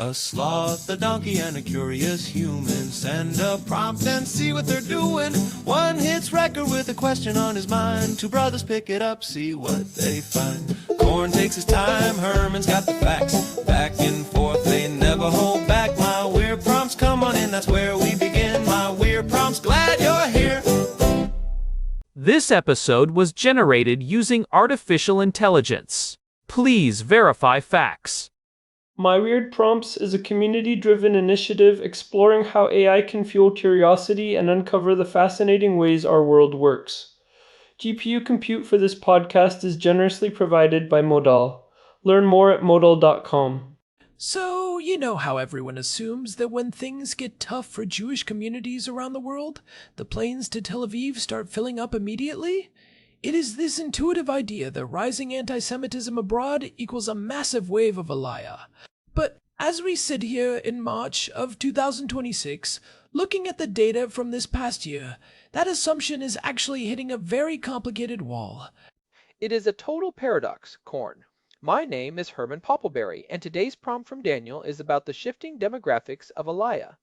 A sloth, a donkey, and a curious human. Send a prompt and see what they're doing. One hits record with a question on his mind. Two brothers pick it up, see what they find. Corn takes his time, Herman's got the facts. Back and forth, they never hold back. My weird prompts, come on in, that's where we begin. My weird prompts, glad you're here. This episode was generated using artificial intelligence. Please verify facts. My Weird Prompts is a community-driven initiative exploring how AI can fuel curiosity and uncover the fascinating ways our world works. GPU compute for this podcast is generously provided by Modal. Learn more at modal.com. So, you know how everyone assumes that when things get tough for Jewish communities around the world, the planes to Tel Aviv start filling up immediately? It is this intuitive idea that rising antisemitism abroad equals a massive wave of Aliyah. But as we sit here in March of 2026, looking at the data from this past year, that assumption is actually hitting a very complicated wall. It is a total paradox, Corn. My name is Herman Poppleberry, and today's prompt from Daniel is about the shifting demographics of Aliyah.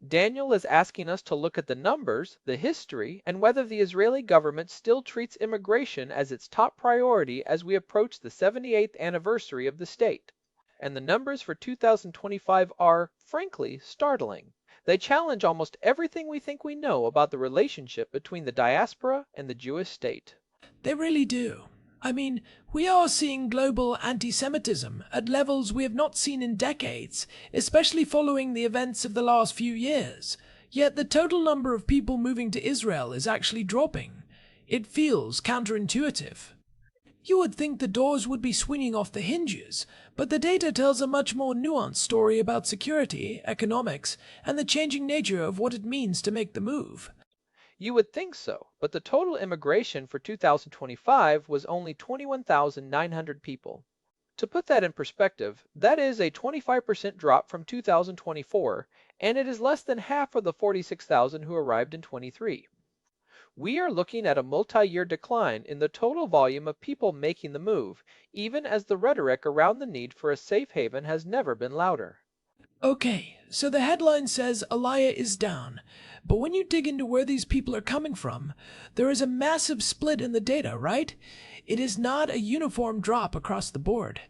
Daniel is asking us to look at the numbers, the history, and whether the Israeli government still treats immigration as its top priority as we approach the 78th anniversary of the state. And the numbers for 2025 are, frankly, startling. They challenge almost everything we think we know about the relationship between the diaspora and the Jewish state. They really do. I mean, we are seeing global antisemitism at levels we have not seen in decades, especially following the events of the last few years. Yet the total number of people moving to Israel is actually dropping. It feels counterintuitive. You would think the doors would be swinging off the hinges, but the data tells a much more nuanced story about security, economics, and the changing nature of what it means to make the move. You would think so, but the total immigration for 2025 was only 21,900 people. To put that in perspective, that is a 25% drop from 2024, and it is less than half of the 46,000 who arrived in 23. We are looking at a multi-year decline in the total volume of people making the move, even as the rhetoric around the need for a safe haven has never been louder. Okay, so the headline says Aliyah is down, but when you dig into where these people are coming from, there is a massive split in the data, right? It is not a uniform drop across the board.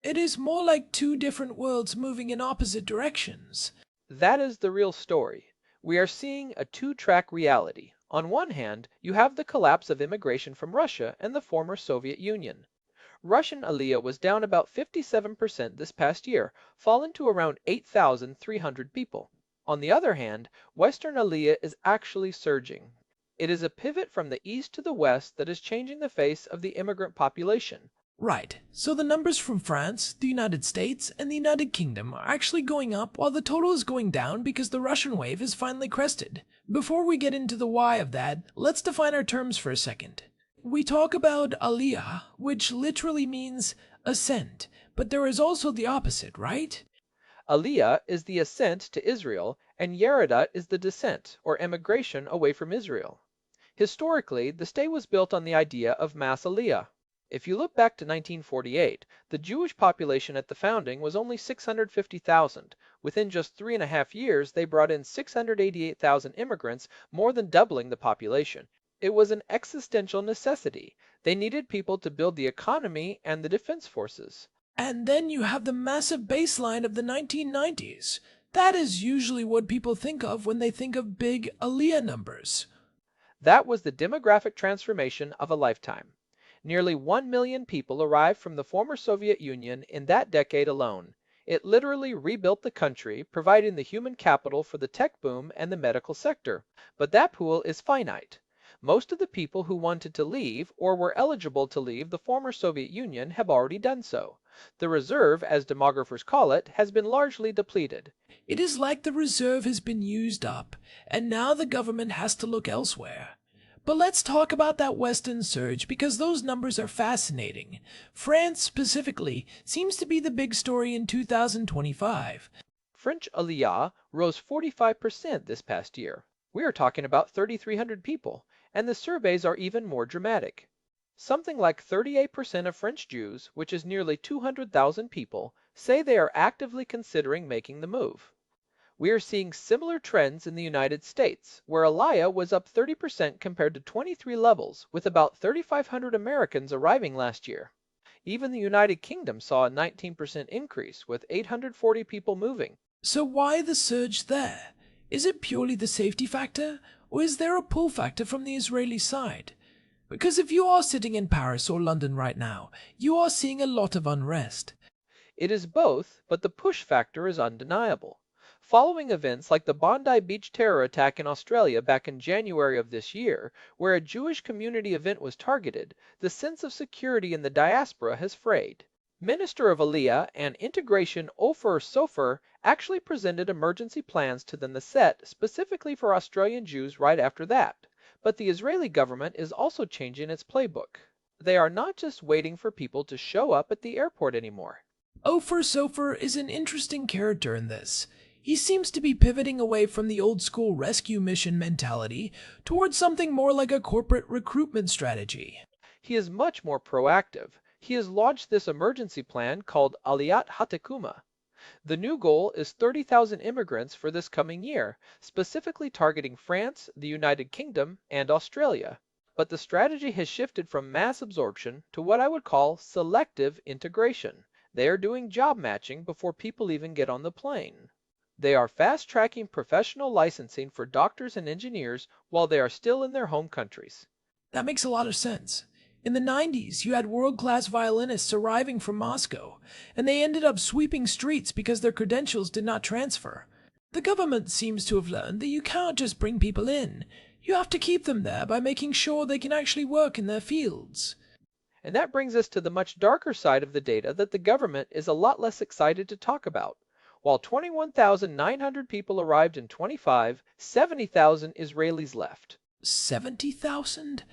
It is more like two different worlds moving in opposite directions. That is the real story. We are seeing a two-track reality. On one hand, you have the collapse of immigration from Russia and the former Soviet Union. Russian Aliyah was down about 57% this past year, fallen to around 8,300 people. On the other hand, Western Aliyah is actually surging. It is a pivot from the east to the west that is changing the face of the immigrant population. Right, so the numbers from France, the United States, and the United Kingdom are actually going up while the total is going down because the Russian wave is finally crested. Before we get into the why of that, let's define our terms for a second. We talk about Aliyah, which literally means ascent, but there is also the opposite, right? Aliyah is the ascent to Israel, and Yeridah is the descent, or emigration away from Israel. Historically, the state was built on the idea of mass Aliyah. If you look back to 1948, the Jewish population at the founding was only 650,000. Within just 3.5 years, they brought in 688,000 immigrants, more than doubling the population. It was an existential necessity. They needed people to build the economy and the defense forces. And then you have the massive baseline of the 1990s. That is usually what people think of when they think of big Aliyah numbers. That was the demographic transformation of a lifetime. Nearly 1 million people arrived from the former Soviet Union in that decade alone. It literally rebuilt the country, providing the human capital for the tech boom and the medical sector. But that pool is finite. Most of the people who wanted to leave or were eligible to leave the former Soviet Union have already done so. The reserve, as demographers call it, has been largely depleted. It is like the reserve has been used up, and now the government has to look elsewhere. But let's talk about that Western surge because those numbers are fascinating. France specifically seems to be the big story in 2025. French Aliyah rose 45% this past year. We are talking about 3,300 people, and the surveys are even more dramatic. Something like 38% of French Jews, which is nearly 200,000 people, say they are actively considering making the move. We are seeing similar trends in the United States, where Aliyah was up 30% compared to 23 levels, with about 3,500 Americans arriving last year. Even the United Kingdom saw a 19% increase, with 840 people moving. So why the surge there? Is it purely the safety factor, or is there a pull factor from the Israeli side? Because if you are sitting in Paris or London right now, you are seeing a lot of unrest. It is both, but the push factor is undeniable. Following events like the Bondi Beach terror attack in Australia back in January of this year, where a Jewish community event was targeted, the sense of security in the diaspora has frayed. Minister of Aliyah and Integration Ofer Sofer actually presented emergency plans to the Knesset specifically for Australian Jews right after that. But the Israeli government is also changing its playbook. They are not just waiting for people to show up at the airport anymore. Ofer Sofer is an interesting character in this. He seems to be pivoting away from the old school rescue mission mentality towards something more like a corporate recruitment strategy. He is much more proactive. He has launched this emergency plan called Aliyat Hatekuma. The new goal is 30,000 immigrants for this coming year, specifically targeting France, the United Kingdom, and Australia. But the strategy has shifted from mass absorption to what I would call selective integration. They are doing job matching before people even get on the plane. They are fast-tracking professional licensing for doctors and engineers while they are still in their home countries. That makes a lot of sense. In the 90s, you had world-class violinists arriving from Moscow, and they ended up sweeping streets because their credentials did not transfer. The government seems to have learned that you can't just bring people in. You have to keep them there by making sure they can actually work in their fields. And that brings us to the much darker side of the data that the government is a lot less excited to talk about. While 21,900 people arrived in 25, 70,000 Israelis left. 70,000?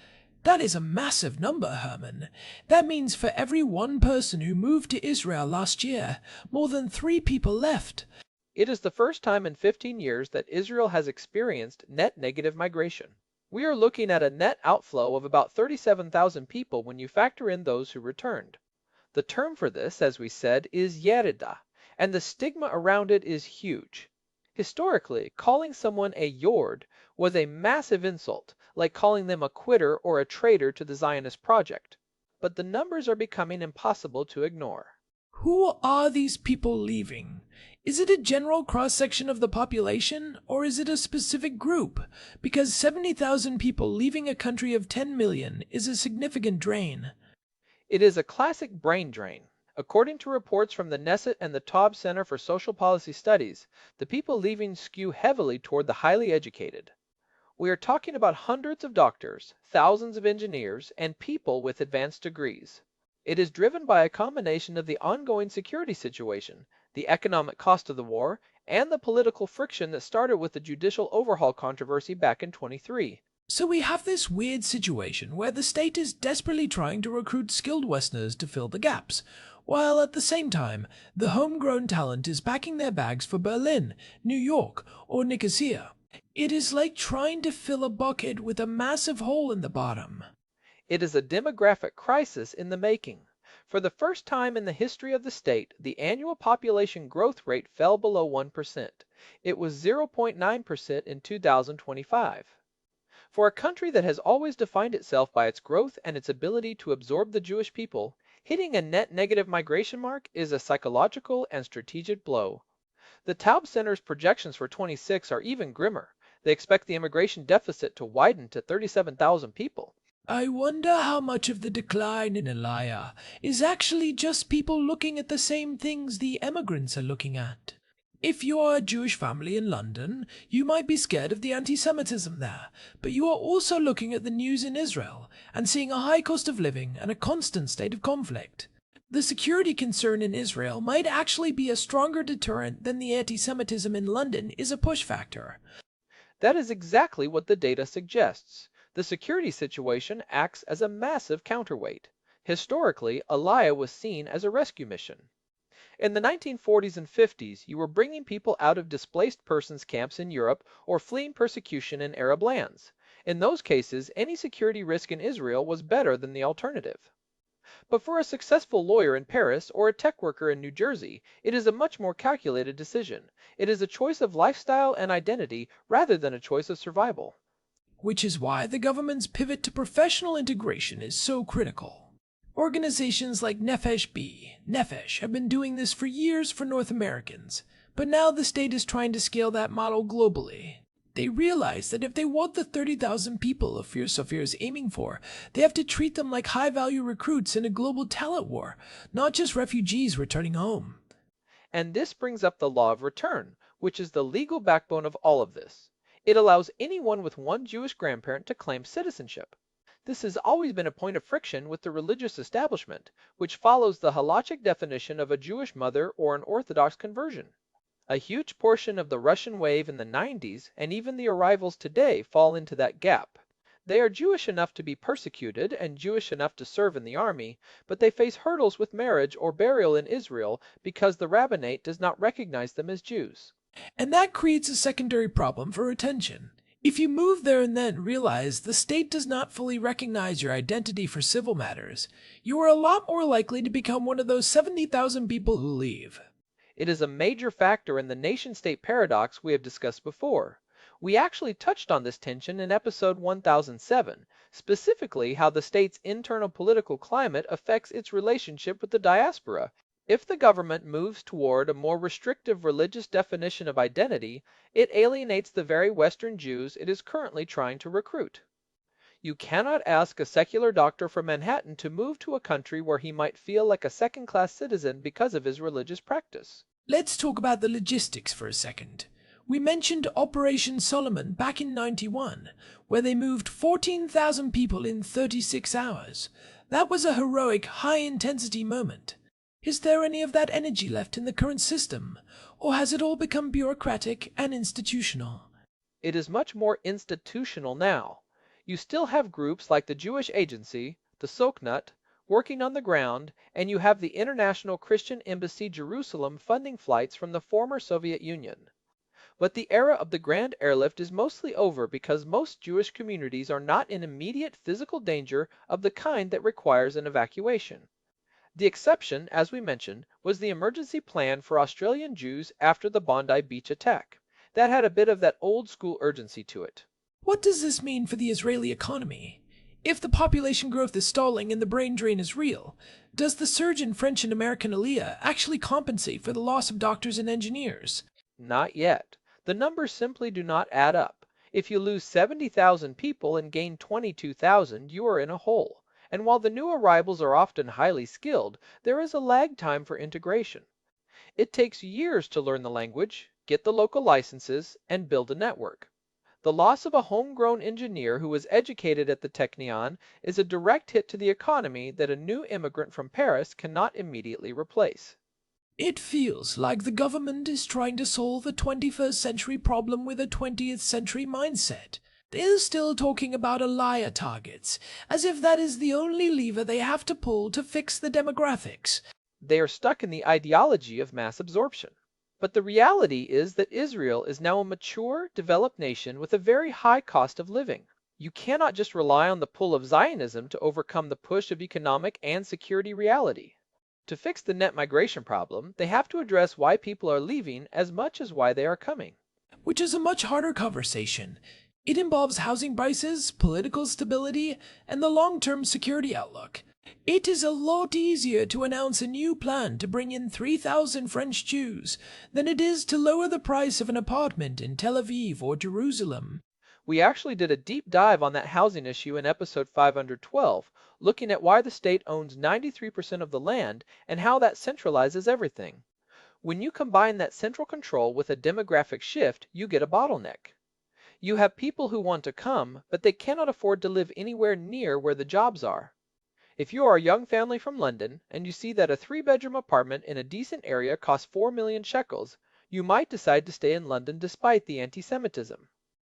That is a massive number, Herman. That means for every one person who moved to Israel last year, more than 3 people left. It is the first time in 15 years that Israel has experienced net negative migration. We are looking at a net outflow of about 37,000 people when you factor in those who returned. The term for this, as we said, is yerida, and the stigma around it is huge. Historically, calling someone a yord was a massive insult, like calling them a quitter or a traitor to the Zionist project. But the numbers are becoming impossible to ignore. Who are these people leaving? Is it a general cross-section of the population, or is it a specific group? Because 70,000 people leaving a country of 10 million is a significant drain. It is a classic brain drain. According to reports from the Knesset and the Taub Center for Social Policy Studies, the people leaving skew heavily toward the highly educated. We are talking about hundreds of doctors, thousands of engineers, and people with advanced degrees. It is driven by a combination of the ongoing security situation, the economic cost of the war, and the political friction that started with the judicial overhaul controversy back in 23. So we have this weird situation where the state is desperately trying to recruit skilled Westerners to fill the gaps, while at the same time, the homegrown talent is packing their bags for Berlin, New York, or Nicosia. It is like trying to fill a bucket with a massive hole in the bottom. It is a demographic crisis in the making. For the first time in the history of the state, the annual population growth rate fell below 1%. It was 0.9% in 2025. For a country that has always defined itself by its growth and its ability to absorb the Jewish people, hitting a net negative migration mark is a psychological and strategic blow. The Taub Center's projections for 26 are even grimmer. They expect the immigration deficit to widen to 37,000 people. I wonder how much of the decline in Aliyah is actually just people looking at the same things the emigrants are looking at. If you are a Jewish family in London, you might be scared of the antisemitism there, but you are also looking at the news in Israel and seeing a high cost of living and a constant state of conflict. The security concern in Israel might actually be a stronger deterrent than the antisemitism in London is a push factor. That is exactly what the data suggests. The security situation acts as a massive counterweight. Historically, Aliyah was seen as a rescue mission. In the 1940s and 50s, you were bringing people out of displaced persons camps in Europe or fleeing persecution in Arab lands. In those cases, any security risk in Israel was better than the alternative. But for a successful lawyer in Paris or a tech worker in New Jersey, it is a much more calculated decision. It is a choice of lifestyle and identity rather than a choice of survival. Which is why the government's pivot to professional integration is so critical. Organizations like Nefesh have been doing this for years for North Americans, but now the state is trying to scale that model globally. They realize that if they want the 30,000 people Ophir Sophir is aiming for, they have to treat them like high-value recruits in a global talent war, not just refugees returning home. And this brings up the law of return, which is the legal backbone of all of this. It allows anyone with one Jewish grandparent to claim citizenship. This has always been a point of friction with the religious establishment, which follows the halachic definition of a Jewish mother or an Orthodox conversion. A huge portion of the Russian wave in the 90s and even the arrivals today fall into that gap. They are Jewish enough to be persecuted and Jewish enough to serve in the army, but they face hurdles with marriage or burial in Israel because the rabbinate does not recognize them as Jews. And that creates a secondary problem for retention. If you move there and then realize the state does not fully recognize your identity for civil matters, you are a lot more likely to become one of those 70,000 people who leave. It is a major factor in the nation-state paradox we have discussed before. We actually touched on this tension in episode 1007, specifically how the state's internal political climate affects its relationship with the diaspora. If the government moves toward a more restrictive religious definition of identity, it alienates the very Western Jews it is currently trying to recruit. You cannot ask a secular doctor from Manhattan to move to a country where he might feel like a second-class citizen because of his religious practice. Let's talk about the logistics for a second. We mentioned Operation Solomon back in 91, where they moved 14,000 people in 36 hours. That was a heroic, high-intensity moment. Is there any of that energy left in the current system, or has it all become bureaucratic and institutional? It is much more institutional now. You still have groups like the Jewish Agency, the Sokhnut, working on the ground, and you have the International Christian Embassy Jerusalem funding flights from the former Soviet Union. But the era of the grand airlift is mostly over because most Jewish communities are not in immediate physical danger of the kind that requires an evacuation. The exception, as we mentioned, was the emergency plan for Australian Jews after the Bondi Beach attack. That had a bit of that old-school urgency to it. What does this mean for the Israeli economy? If the population growth is stalling and the brain drain is real, does the surge in French and American Aliyah actually compensate for the loss of doctors and engineers? Not yet. The numbers simply do not add up. If you lose 70,000 people and gain 22,000, you are in a hole. And while the new arrivals are often highly skilled, there is a lag time for integration. It takes years to learn the language, get the local licenses, and build a network. The loss of a homegrown engineer who was educated at the Technion is a direct hit to the economy that a new immigrant from Paris cannot immediately replace. It feels like the government is trying to solve a 21st century problem with a 20th century mindset. They're still talking about Aliyah targets, as if that is the only lever they have to pull to fix the demographics. They are stuck in the ideology of mass absorption. But the reality is that Israel is now a mature, developed nation with a very high cost of living. You cannot just rely on the pull of Zionism to overcome the push of economic and security reality. To fix the net migration problem, they have to address why people are leaving as much as why they are coming. Which is a much harder conversation. It involves housing prices, political stability, and the long-term security outlook. It is a lot easier to announce a new plan to bring in 3,000 French Jews than it is to lower the price of an apartment in Tel Aviv or Jerusalem. We actually did a deep dive on that housing issue in episode 512, looking at why the state owns 93% of the land and how that centralizes everything. When you combine that central control with a demographic shift, you get a bottleneck. You have people who want to come, but they cannot afford to live anywhere near where the jobs are. If you are a young family from London and you see that a 3-bedroom apartment in a decent area costs 4 million shekels, you might decide to stay in London despite the antisemitism.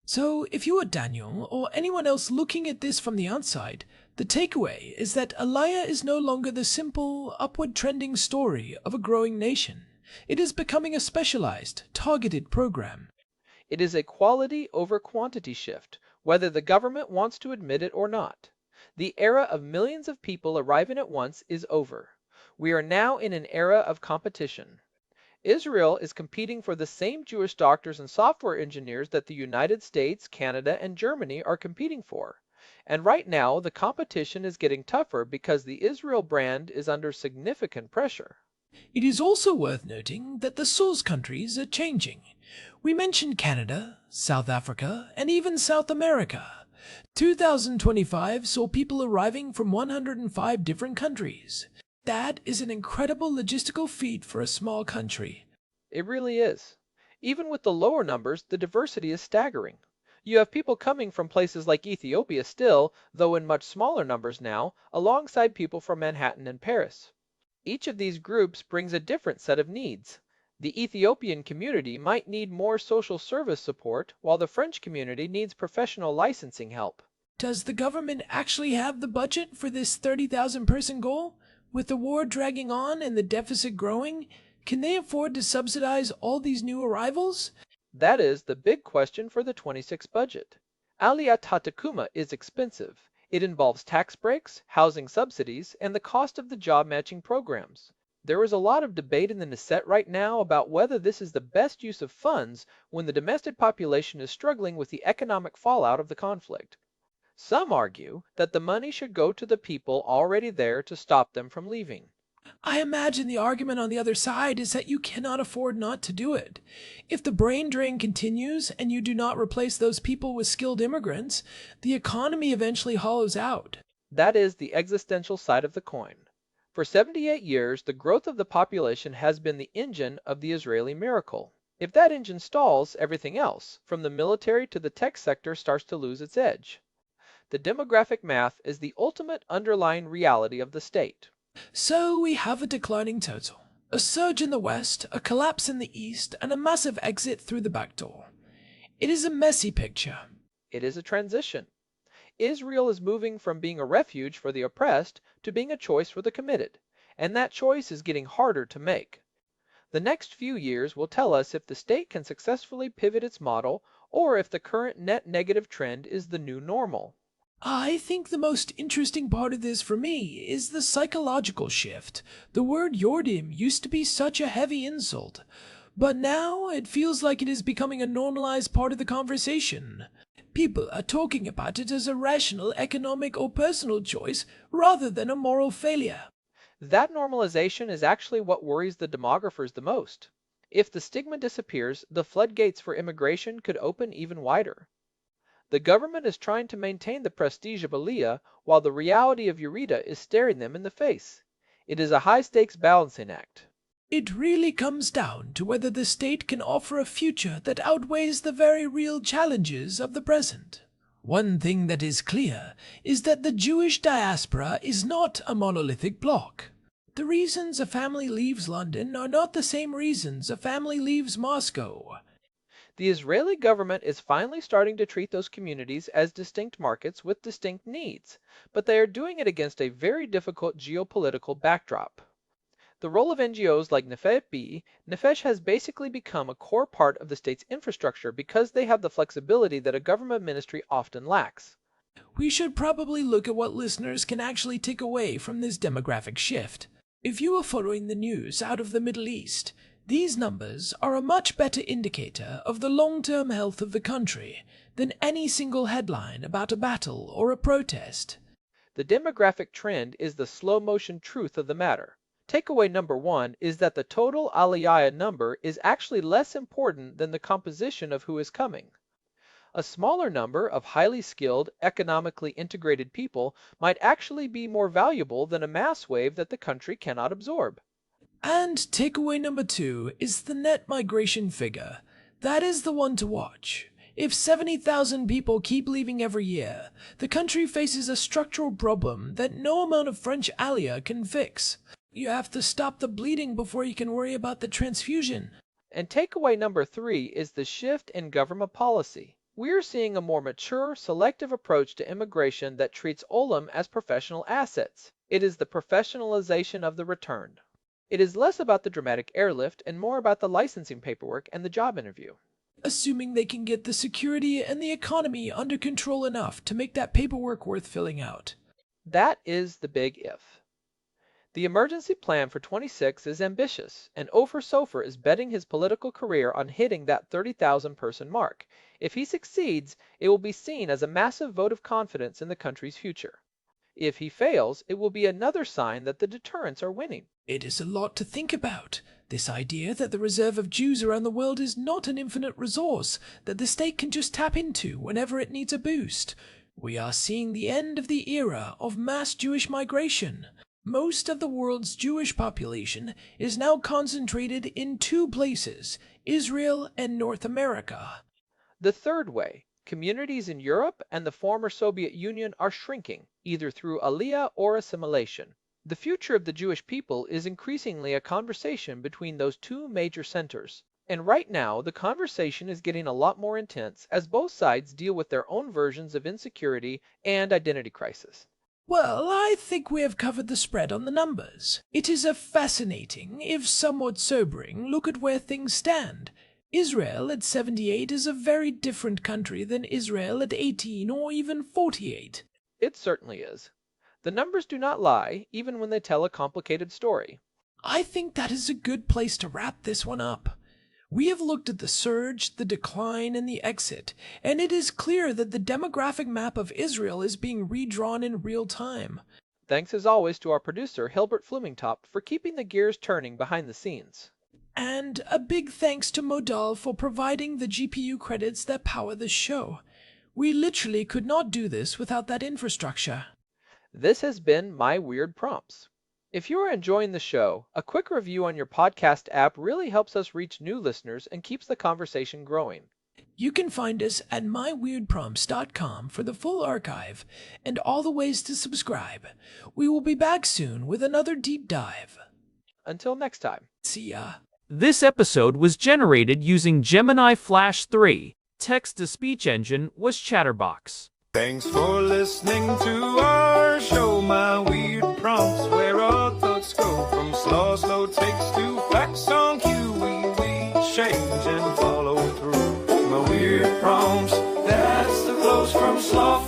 So, if you are Daniel, or anyone else looking at this from the outside, the takeaway is that Aliyah is no longer the simple, upward trending story of a growing nation. It is becoming a specialized, targeted program. It is a quality over quantity shift, whether the government wants to admit it or not. The era of millions of people arriving at once is over. We are now in an era of competition. Israel is competing for the same Jewish doctors and software engineers that the United States, Canada, and Germany are competing for. And right now, the competition is getting tougher because the Israel brand is under significant pressure. It is also worth noting that the source countries are changing. We mentioned Canada, South Africa, and even South America. 2025 saw people arriving from 105 different countries. That is an incredible logistical feat for a small country. It really is. Even with the lower numbers, the diversity is staggering. You have people coming from places like Ethiopia still, though in much smaller numbers now, alongside people from Manhattan and Paris. Each of these groups brings a different set of needs. The Ethiopian community might need more social service support, while the French community needs professional licensing help. Does the government actually have the budget for this 30,000 person goal? With the war dragging on and the deficit growing, can they afford to subsidize all these new arrivals? That is the big question for the 26 budget. Aliyah Tatakuma is expensive. It involves tax breaks, housing subsidies, and the cost of the job matching programs. There is a lot of debate in the Knesset right now about whether this is the best use of funds when the domestic population is struggling with the economic fallout of the conflict. Some argue that the money should go to the people already there to stop them from leaving. I imagine the argument on the other side is that you cannot afford not to do it. If the brain drain continues and you do not replace those people with skilled immigrants, the economy eventually hollows out. That is the existential side of the coin. For 78 years, the growth of the population has been the engine of the Israeli miracle. If that engine stalls, everything else, from the military to the tech sector, starts to lose its edge. The demographic math is the ultimate underlying reality of the state. So we have a declining total, a surge in the west, a collapse in the east, and a massive exit through the back door. It is a messy picture. It is a transition. Israel is moving from being a refuge for the oppressed to being a choice for the committed, and that choice is getting harder to make. The next few years will tell us if the state can successfully pivot its model or if the current net negative trend is the new normal. I think the most interesting part of this for me is the psychological shift. The word Yordim used to be such a heavy insult, but now it feels like it is becoming a normalized part of the conversation. People are talking about it as a rational economic or personal choice rather than a moral failure. That normalization is actually what worries the demographers the most. If the stigma disappears, the floodgates for immigration could open even wider. The government is trying to maintain the prestige of Aliyah while the reality of Eureka is staring them in the face. It is a high-stakes balancing act. It really comes down to whether the state can offer a future that outweighs the very real challenges of the present. One thing that is clear is that the Jewish diaspora is not a monolithic bloc. The reasons a family leaves London are not the same reasons a family leaves Moscow. The Israeli government is finally starting to treat those communities as distinct markets with distinct needs, but they are doing it against a very difficult geopolitical backdrop. The role of NGOs like Nefesh has basically become a core part of the state's infrastructure because they have the flexibility that a government ministry often lacks. We should probably look at what listeners can actually take away from this demographic shift. If you are following the news out of the Middle East, these numbers are a much better indicator of the long-term health of the country than any single headline about a battle or a protest. The demographic trend is the slow-motion truth of the matter. Takeaway number one is that the total Aliyah number is actually less important than the composition of who is coming. A smaller number of highly skilled, economically integrated people might actually be more valuable than a mass wave that the country cannot absorb. And takeaway number 2 is the net migration figure. That is the one to watch. If 70,000 people keep leaving every year, the country faces a structural problem that no amount of French Aliyah can fix. You have to stop the bleeding before you can worry about the transfusion. And takeaway number 3 is the shift in government policy. We're seeing a more mature, selective approach to immigration that treats Olam as professional assets. It is the professionalization of the return. It is less about the dramatic airlift and more about the licensing paperwork and the job interview. Assuming they can get the security and the economy under control enough to make that paperwork worth filling out. That is the big if. The emergency plan for 26 is ambitious, and Ofer Sofer is betting his political career on hitting that 30,000 person mark. If he succeeds, it will be seen as a massive vote of confidence in the country's future. If he fails, it will be another sign that the deterrents are winning. It is a lot to think about. This idea that the reserve of Jews around the world is not an infinite resource that the state can just tap into whenever it needs a boost. We are seeing the end of the era of mass Jewish migration. Most of the world's Jewish population is now concentrated in two places, Israel and North America. The third way, communities in Europe and the former Soviet Union are shrinking, either through Aliyah or assimilation. The future of the Jewish people is increasingly a conversation between those two major centers. And right now, the conversation is getting a lot more intense as both sides deal with their own versions of insecurity and identity crisis. Well, I think we have covered the spread on the numbers. It is a fascinating, if somewhat sobering, look at where things stand. Israel at 78 is a very different country than Israel at 18 or even 48. It certainly is. The numbers do not lie, even when they tell a complicated story. I think that is a good place to wrap this one up. We have looked at the surge, the decline, and the exit, and it is clear that the demographic map of Israel is being redrawn in real time. Thanks as always to our producer, Hilbert Flumingtop, for keeping the gears turning behind the scenes. And a big thanks to Modal for providing the GPU credits that power this show. We literally could not do this without that infrastructure. This has been My Weird Prompts. If you are enjoying the show, a quick review on your podcast app really helps us reach new listeners and keeps the conversation growing. You can find us at myweirdprompts.com for the full archive and all the ways to subscribe. We will be back soon with another deep dive. Until next time. See ya. This episode was generated using Gemini Flash 3. Text-to-speech engine was Chatterbox. Thanks for listening to our show, My Weird Prompts, where our thoughts go from slow takes to facts on cue. We change and follow through. My Weird Prompts, that's the flows from sloth